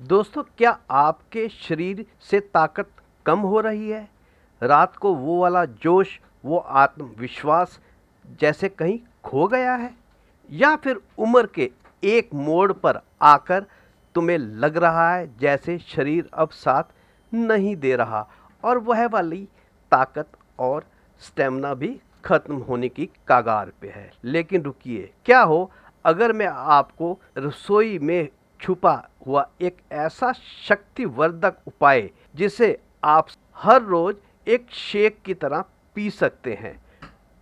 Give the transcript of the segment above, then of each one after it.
दोस्तों, क्या आपके शरीर से ताकत कम हो रही है? रात को वो वाला जोश, वो आत्मविश्वास जैसे कहीं खो गया है? या फिर उम्र के एक मोड़ पर आकर तुम्हें लग रहा है जैसे शरीर अब साथ नहीं दे रहा और वह वाली ताकत और स्टेमिना भी खत्म होने की कगार पे है? लेकिन रुकिए, क्या हो अगर मैं आपको रसोई में छुपा हुआ एक ऐसा शक्तिवर्धक उपाय जिसे आप हर रोज एक शेक की तरह पी सकते हैं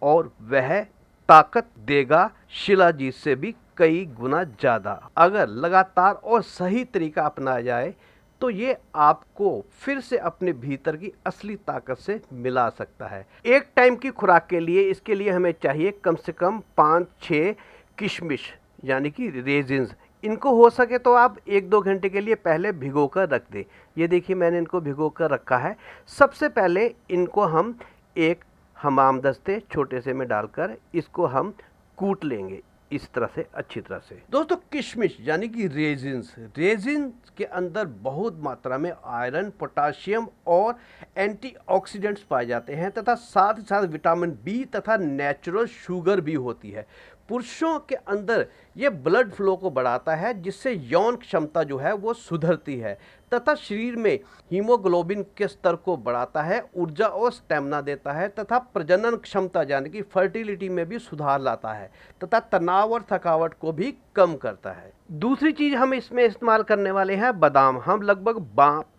और वह ताकत देगा शिलाजीत से भी कई गुना ज़्यादा। अगर लगातार और सही तरीका अपनाया जाए तो ये आपको फिर से अपने भीतर की असली ताकत से मिला सकता है। एक टाइम की खुराक के लिए इसके लिए हमें चाहिए कम से कम 5-6 किशमिश यानी कि रेजिन्स। इनको हो सके तो आप 1-2 घंटे के लिए पहले भिगो कर रख दें। ये देखिए, मैंने इनको भिगो कर रखा है। सबसे पहले इनको हम एक हमाम दस्ते छोटे से में डालकर इसको हम कूट लेंगे इस तरह से, अच्छी तरह से। दोस्तों, किशमिश यानी कि रेजिन्स के अंदर बहुत मात्रा में आयरन, पोटाशियम और एंटीऑक्सीडेंट्स पाए जाते हैं तथा साथ ही साथ विटामिन बी तथा नेचुरल शुगर भी होती है। पुरुषों के अंदर ये ब्लड फ्लो को बढ़ाता है जिससे यौन क्षमता जो है वो सुधरती है तथा शरीर में हीमोग्लोबिन के स्तर को बढ़ाता है, ऊर्जा और स्टेमिना देता है तथा प्रजनन क्षमता यानी कि फर्टिलिटी में भी सुधार लाता है तथा तनाव और थकावट को भी कम करता है। दूसरी चीज़ हम इसमें इस्तेमाल करने वाले हैं बादाम। हम लगभग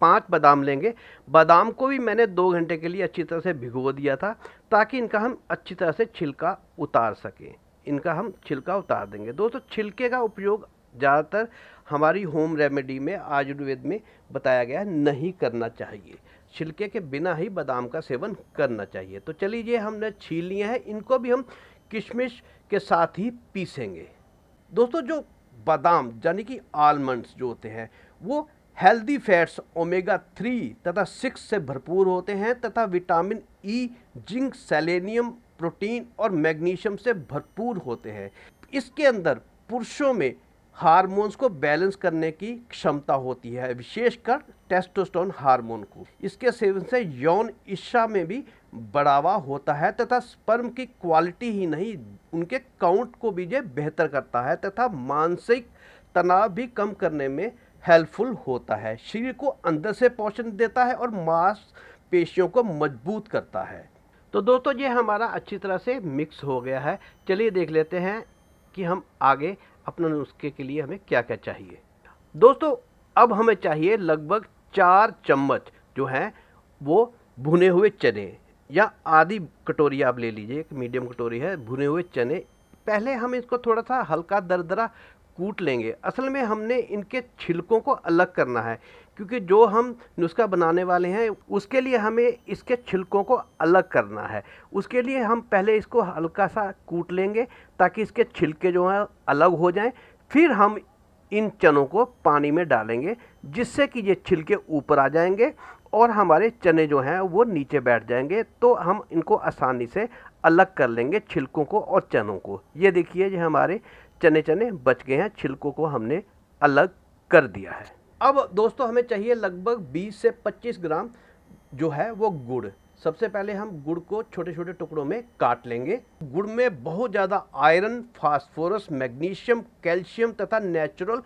5 बादाम लेंगे। बादाम को भी मैंने 2 घंटे के लिए अच्छी तरह से भिगो दिया था ताकि इनका हम अच्छी तरह से छिलका उतार सकें। इनका हम छिलका उतार देंगे। दोस्तों, छिलके का उपयोग ज़्यादातर हमारी होम रेमेडी में, आयुर्वेद में बताया गया नहीं करना चाहिए। छिलके के बिना ही बादाम का सेवन करना चाहिए। तो चलिए, ये हमने छील लिए हैं, इनको भी हम किशमिश के साथ ही पीसेंगे। दोस्तों, जो बादाम यानी कि आलमंड्स जो होते हैं वो हेल्दी फैट्स ओमेगा 3 तथा 6 से भरपूर होते हैं तथा vitamin E, zinc, selenium, protein और मैग्नीशियम से भरपूर होते हैं। इसके अंदर पुरुषों में हार्मोन्स को बैलेंस करने की क्षमता होती है, विशेषकर टेस्टोस्टेरोन हार्मोन को। इसके सेवन से यौन इच्छा में भी बढ़ावा होता है तथा स्पर्म की क्वालिटी ही नहीं, उनके काउंट को भी ये बेहतर करता है तथा मानसिक तनाव भी कम करने में हेल्पफुल होता है। शरीर को अंदर से पोषण देता है और मांसपेशियों को मजबूत करता है। तो दोस्तों, ये हमारा अच्छी तरह से मिक्स हो गया है। चलिए देख लेते हैं कि हम आगे अपने नुस्खे के लिए हमें क्या क्या चाहिए। दोस्तों, अब हमें चाहिए लगभग 4 चम्मच जो हैं वो भुने हुए चने, या आधी कटोरी आप ले लीजिए, एक मीडियम कटोरी है भुने हुए चने। पहले हम इसको थोड़ा सा हल्का दरदरा कूट लेंगे। असल में हमने इनके छिलकों को अलग करना है क्योंकि जो हम नुस्खा बनाने वाले हैं उसके लिए हमें इसके छिलकों को अलग करना है। उसके लिए हम पहले इसको हल्का सा कूट लेंगे ताकि इसके छिलके जो हैं अलग हो जाएं। फिर हम इन चनों को पानी में डालेंगे जिससे कि ये छिलके ऊपर आ जाएंगे और हमारे चने जो हैं वो नीचे बैठ जाएंगे। तो हम इनको आसानी से अलग कर लेंगे, छिलकों को और चनों को। ये देखिए, ये हमारे चने बच गए हैं, छिलकों को हमने अलग कर दिया है। अब दोस्तों, हमें चाहिए लगभग 20 से 25 ग्राम जो है वो गुड़। सबसे पहले हम गुड़ को छोटे छोटे टुकड़ों में काट लेंगे। गुड़ में बहुत ज़्यादा आयरन, फास्फोरस, मैग्नीशियम, कैल्शियम तथा नेचुरल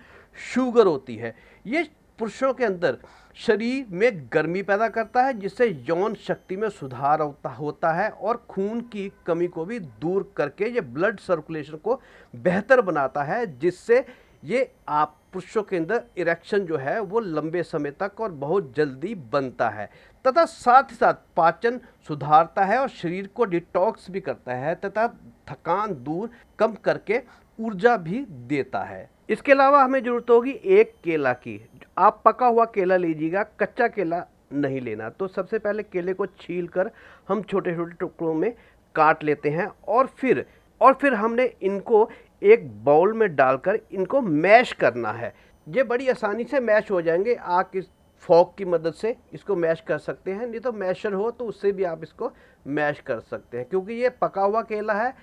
शुगर होती है। ये पुरुषों के अंदर शरीर में गर्मी पैदा करता है जिससे यौन शक्ति में सुधार होता है और खून की कमी को भी दूर करके ये ब्लड सर्कुलेशन को बेहतर बनाता है जिससे ये आप पुरुषों के अंदर इरेक्शन जो है वो लंबे समय तक और बहुत जल्दी बनता है तथा साथ ही साथ पाचन सुधारता है और शरीर को डिटॉक्स भी करता है तथा थकान दूर कम करके ऊर्जा भी देता है। इसके अलावा हमें ज़रूरत होगी एक केला की। आप पका हुआ केला लीजिएगा, कच्चा केला नहीं लेना। तो सबसे पहले केले को छील कर हम छोटे छोटे टुकड़ों में काट लेते हैं और फिर हमने इनको एक बाउल में डालकर इनको मैश करना है। ये बड़ी आसानी से मैश हो जाएंगे। आप इस फॉक की मदद से इसको मैश कर सकते हैं, नहीं तो मैशर हो तो उससे भी आप इसको मैश कर सकते हैं। क्योंकि ये पका हुआ केला है,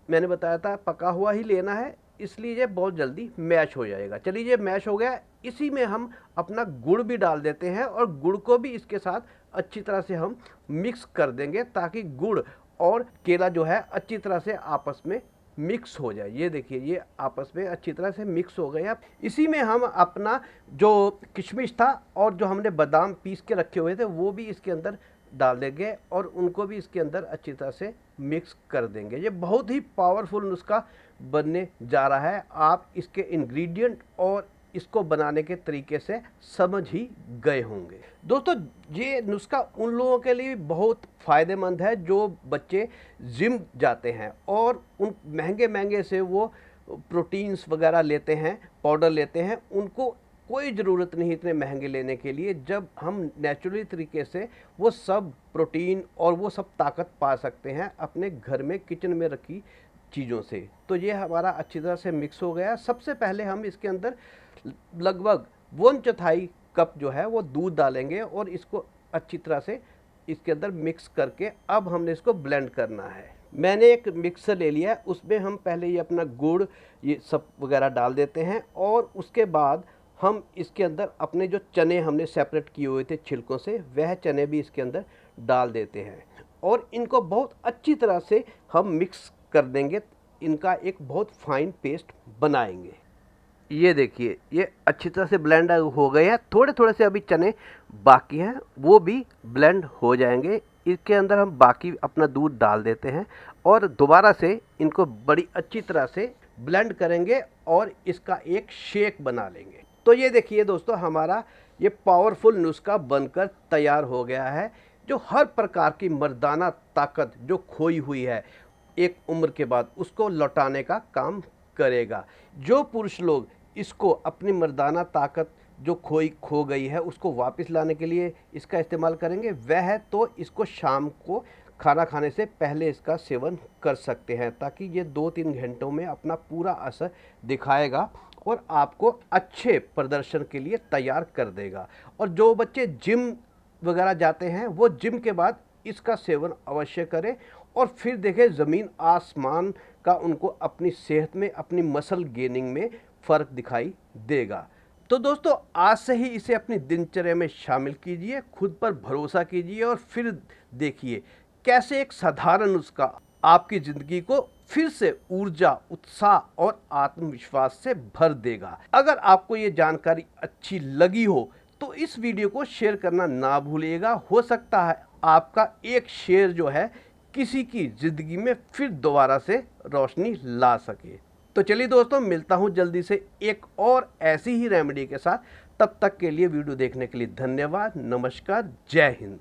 मैंने बताया था पका हुआ ही लेना है, इसलिए ये बहुत जल्दी मैश हो जाएगा। चलिए ये मैश हो गया, इसी में हम अपना गुड़ भी डाल देते हैं और गुड़ को भी इसके साथ अच्छी तरह से हम मिक्स कर देंगे ताकि गुड़ और केला जो है अच्छी तरह से आपस में मिक्स हो जाए। ये देखिए ये आपस में अच्छी तरह से मिक्स हो गए। अब इसी में हम अपना जो किशमिश था और जो हमने बादाम पीस के रखे हुए थे वो भी इसके अंदर डाल देंगे और उनको भी इसके अंदर अच्छी तरह से मिक्स कर देंगे। ये बहुत ही पावरफुल नुस्खा बनने जा रहा है। आप इसके इंग्रेडिएंट और इसको बनाने के तरीके से समझ ही गए होंगे। दोस्तों ये नुस्खा उन लोगों के लिए बहुत फ़ायदेमंद है जो बच्चे जिम जाते हैं और उन महंगे से वो प्रोटीन्स वगैरह लेते हैं, पाउडर लेते हैं। उनको कोई ज़रूरत नहीं इतने महंगे लेने के लिए, जब हम नेचुरली तरीके से वो सब प्रोटीन और वो सब ताकत पा सकते हैं अपने घर में किचन में रखी चीज़ों से। तो ये हमारा अच्छी तरह से मिक्स हो गया। सबसे पहले हम इसके अंदर लगभग 1/4 कप जो है वो दूध डालेंगे और इसको अच्छी तरह से इसके अंदर मिक्स करके अब हमने इसको ब्लेंड करना है। मैंने एक मिक्सर ले लिया है, उसमें हम पहले ये अपना गुड़ ये सब वगैरह डाल देते हैं और उसके बाद हम इसके अंदर अपने जो चने हमने सेपरेट किए हुए थे छिलकों से, वह चने भी इसके अंदर डाल देते हैं और इनको बहुत अच्छी तरह से हम मिक्स कर देंगे। इनका एक बहुत फाइन पेस्ट बनाएंगे। ये देखिए ये अच्छी तरह से ब्लेंड हो गए हैं। थोड़े से अभी चने बाकी हैं, वो भी ब्लेंड हो जाएंगे। इसके अंदर हम बाकी अपना दूध डाल देते हैं और दोबारा से इनको बड़ी अच्छी तरह से ब्लेंड करेंगे और इसका एक शेक बना लेंगे। तो ये देखिए दोस्तों हमारा ये पावरफुल नुस्खा बनकर तैयार हो गया है, जो हर प्रकार की मर्दाना ताकत जो खोई हुई है एक उम्र के बाद उसको लौटाने का काम करेगा। जो पुरुष लोग इसको अपनी मर्दाना ताकत जो खो गई है उसको वापस लाने के लिए इसका इस्तेमाल करेंगे, वह तो इसको शाम को खाना खाने से पहले इसका सेवन कर सकते हैं, ताकि ये 2-3 घंटों में अपना पूरा असर दिखाएगा और आपको अच्छे प्रदर्शन के लिए तैयार कर देगा। और जो बच्चे जिम वगैरह जाते हैं वो जिम के बाद इसका सेवन अवश्य करें और फिर देखें ज़मीन आसमान का उनको अपनी सेहत में, अपनी मसल गेनिंग में फ़र्क दिखाई देगा। तो दोस्तों आज से ही इसे अपनी दिनचर्या में शामिल कीजिए, खुद पर भरोसा कीजिए और फिर देखिए कैसे एक साधारण नुस्खा आपकी ज़िंदगी को फिर से ऊर्जा, उत्साह और आत्मविश्वास से भर देगा। अगर आपको ये जानकारी अच्छी लगी हो तो इस वीडियो को शेयर करना ना भूलिएगा। हो सकता है आपका एक शेयर जो है किसी की ज़िंदगी में फिर दोबारा से रोशनी ला सके। तो चलिए दोस्तों मिलता हूँ जल्दी से एक और ऐसी ही रेमेडी के साथ। तब तक के लिए वीडियो देखने के लिए धन्यवाद। नमस्कार, जय हिंद।